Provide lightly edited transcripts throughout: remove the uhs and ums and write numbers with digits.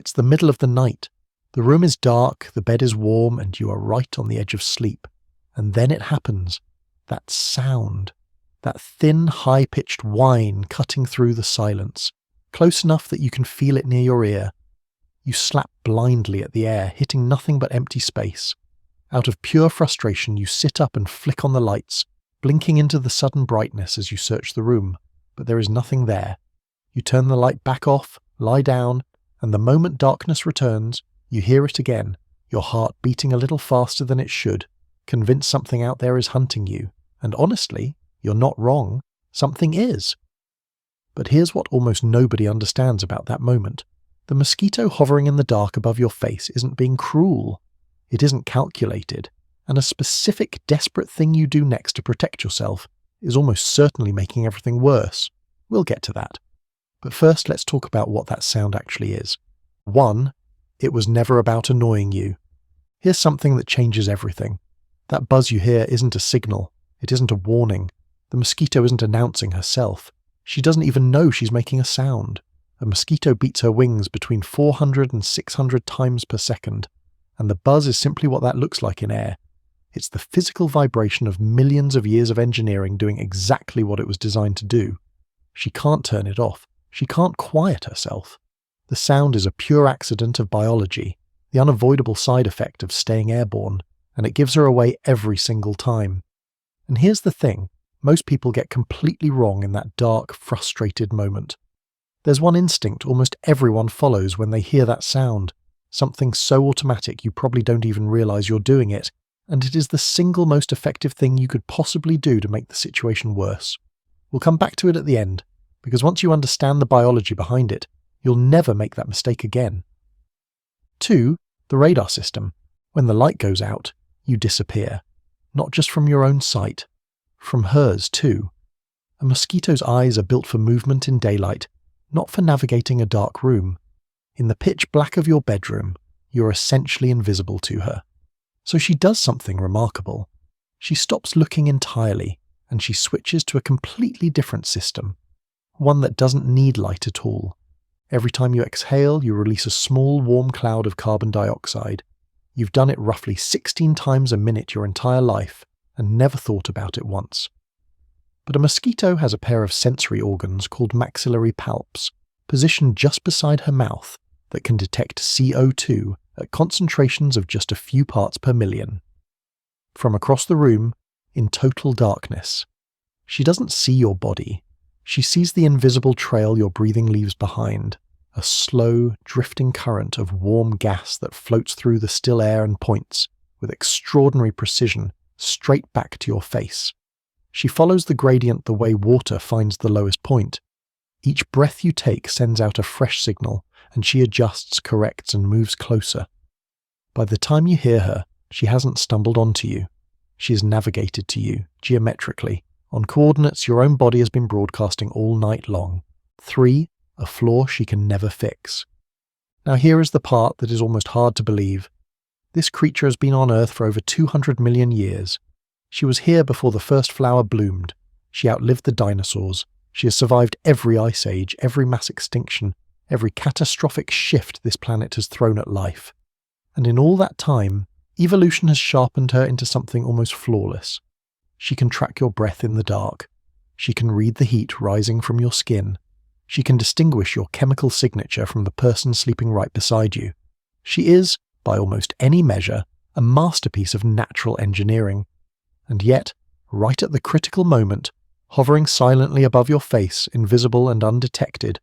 It's the middle of the night. The room is dark, the bed is warm, and you are right on the edge of sleep. And then it happens. That sound. That thin, high-pitched whine cutting through the silence. Close enough that you can feel it near your ear. You slap blindly at the air, hitting nothing but empty space. Out of pure frustration, you sit up and flick on the lights, blinking into the sudden brightness as you search the room. But there is nothing there. You turn the light back off, lie down, and the moment darkness returns, you hear it again, your heart beating a little faster than it should, convinced something out there is hunting you. And honestly, you're not wrong. Something is. But here's what almost nobody understands about that moment. The mosquito hovering in the dark above your face isn't being cruel. It isn't calculated. And a specific, desperate thing you do next to protect yourself is almost certainly making everything worse. We'll get to that. But first, let's talk about what that sound actually is. 1. It was never about annoying you. Here's something that changes everything. That buzz you hear isn't a signal. It isn't a warning. The mosquito isn't announcing herself. She doesn't even know she's making a sound. A mosquito beats her wings between 400 and 600 times per second. And the buzz is simply what that looks like in air. It's the physical vibration of millions of years of engineering doing exactly what it was designed to do. She can't turn it off. She can't quiet herself. The sound is a pure accident of biology, the unavoidable side effect of staying airborne, and it gives her away every single time. And here's the thing, most people get completely wrong in that dark, frustrated moment. There's one instinct almost everyone follows when they hear that sound, something so automatic you probably don't even realize you're doing it, and it is the single most effective thing you could possibly do to make the situation worse. We'll come back to it at the end, because once you understand the biology behind it, you'll never make that mistake again. 2. The radar system. When the light goes out, you disappear. Not just from your own sight, from hers too. A mosquito's eyes are built for movement in daylight, not for navigating a dark room. In the pitch black of your bedroom, you're essentially invisible to her. So she does something remarkable. She stops looking entirely, and she switches to a completely different system. One that doesn't need light at all. Every time you exhale, you release a small warm cloud of carbon dioxide. You've done it roughly 16 times a minute your entire life, and never thought about it once. But a mosquito has a pair of sensory organs called maxillary palps, positioned just beside her mouth, that can detect CO2 at concentrations of just a few parts per million. From across the room, in total darkness. She doesn't see your body. She sees the invisible trail your breathing leaves behind, a slow, drifting current of warm gas that floats through the still air and points, with extraordinary precision, straight back to your face. She follows the gradient the way water finds the lowest point. Each breath you take sends out a fresh signal, and she adjusts, corrects, and moves closer. By the time you hear her, she hasn't stumbled onto you. She has navigated to you, geometrically, on coordinates your own body has been broadcasting all night long. 3, a flaw she can never fix. Now here is the part that is almost hard to believe. This creature has been on Earth for over 200 million years. She was here before the first flower bloomed. She outlived the dinosaurs. She has survived every ice age, every mass extinction, every catastrophic shift this planet has thrown at life. And in all that time, evolution has sharpened her into something almost flawless. She can track your breath in the dark. She can read the heat rising from your skin. She can distinguish your chemical signature from the person sleeping right beside you. She is, by almost any measure, a masterpiece of natural engineering. And yet, right at the critical moment, hovering silently above your face, invisible and undetected,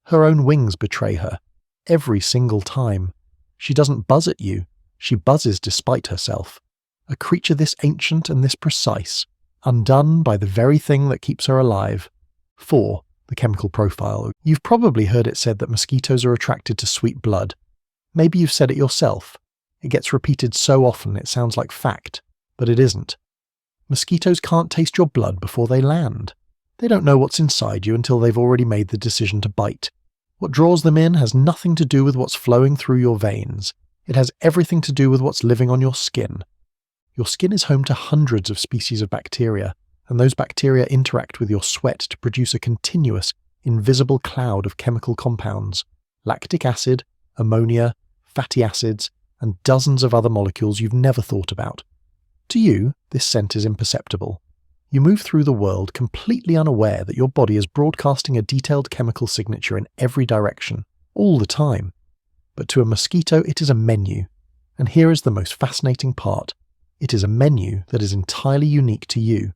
her own wings betray her, every single time. She doesn't buzz at you, she buzzes despite herself. A creature this ancient and this precise, undone by the very thing that keeps her alive. 4. The chemical profile. You've probably heard it said that mosquitoes are attracted to sweet blood. Maybe you've said it yourself. It gets repeated so often it sounds like fact, but it isn't. Mosquitoes can't taste your blood before they land. They don't know what's inside you until they've already made the decision to bite. What draws them in has nothing to do with what's flowing through your veins. It has everything to do with what's living on your skin. Your skin is home to hundreds of species of bacteria, and those bacteria interact with your sweat to produce a continuous, invisible cloud of chemical compounds: lactic acid, ammonia, fatty acids, and dozens of other molecules you've never thought about. To you, this scent is imperceptible. You move through the world completely unaware that your body is broadcasting a detailed chemical signature in every direction, all the time. But to a mosquito, it is a menu. And here is the most fascinating part. It is a menu that is entirely unique to you.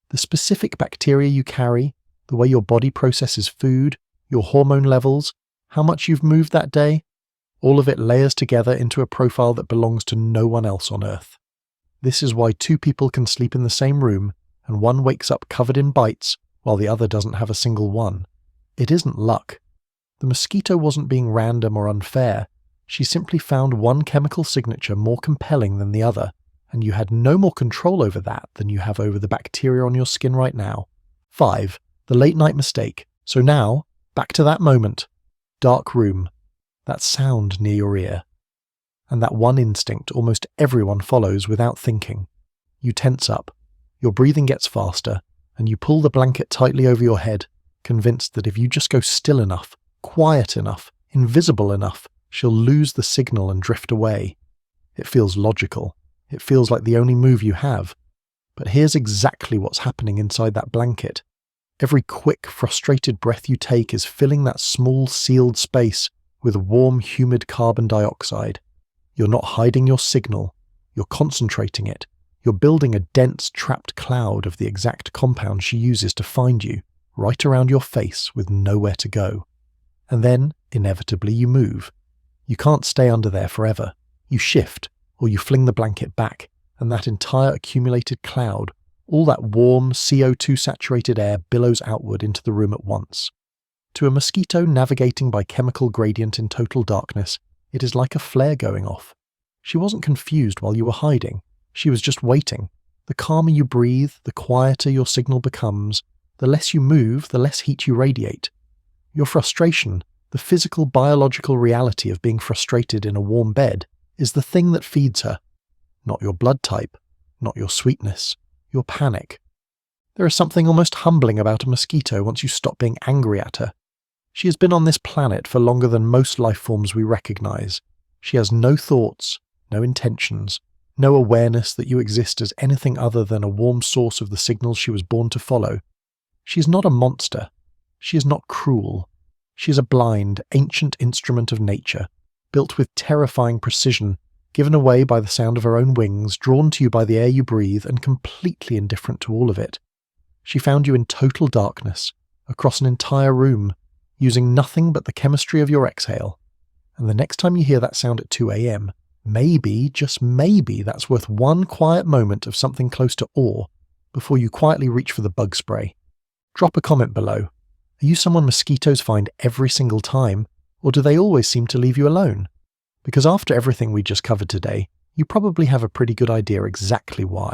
The specific bacteria you carry, the way your body processes food, your hormone levels, how much you've moved that day, all of it layers together into a profile that belongs to no one else on Earth. This is why two people can sleep in the same room and one wakes up covered in bites while the other doesn't have a single one. It isn't luck. The mosquito wasn't being random or unfair. She simply found one chemical signature more compelling than the other, and you had no more control over that than you have over the bacteria on your skin right now. 5. The late night mistake. So now, back to that moment. Dark room. That sound near your ear. And that one instinct almost everyone follows without thinking. You tense up. Your breathing gets faster, and you pull the blanket tightly over your head, convinced that if you just go still enough, quiet enough, invisible enough, she'll lose the signal and drift away. It feels logical. It feels like the only move you have. But here's exactly what's happening inside that blanket. Every quick, frustrated breath you take is filling that small, sealed space with warm, humid carbon dioxide. You're not hiding your signal. You're concentrating it. You're building a dense, trapped cloud of the exact compound she uses to find you, right around your face with nowhere to go. And then, inevitably, you move. You can't stay under there forever. You shift, or you fling the blanket back, and that entire accumulated cloud, all that warm, CO2-saturated air billows outward into the room at once. To a mosquito navigating by chemical gradient in total darkness, it is like a flare going off. She wasn't confused while you were hiding. She was just waiting. The calmer you breathe, the quieter your signal becomes. The less you move, the less heat you radiate. Your frustration, the physical, biological reality of being frustrated in a warm bed, is the thing that feeds her. Not your blood type, not your sweetness, your panic. There is something almost humbling about a mosquito once you stop being angry at her. She has been on this planet for longer than most life forms we recognize. She has no thoughts, no intentions, no awareness that you exist as anything other than a warm source of the signals she was born to follow. She is not a monster. She is not cruel. She is a blind, ancient instrument of nature, built with terrifying precision, given away by the sound of her own wings, drawn to you by the air you breathe, and completely indifferent to all of it. She found you in total darkness, across an entire room, using nothing but the chemistry of your exhale. And the next time you hear that sound at 2 a.m., maybe, just maybe, that's worth one quiet moment of something close to awe before you quietly reach for the bug spray. Drop a comment below. Are you someone mosquitoes find every single time, or do they always seem to leave you alone? Because after everything we just covered today, you probably have a pretty good idea exactly why.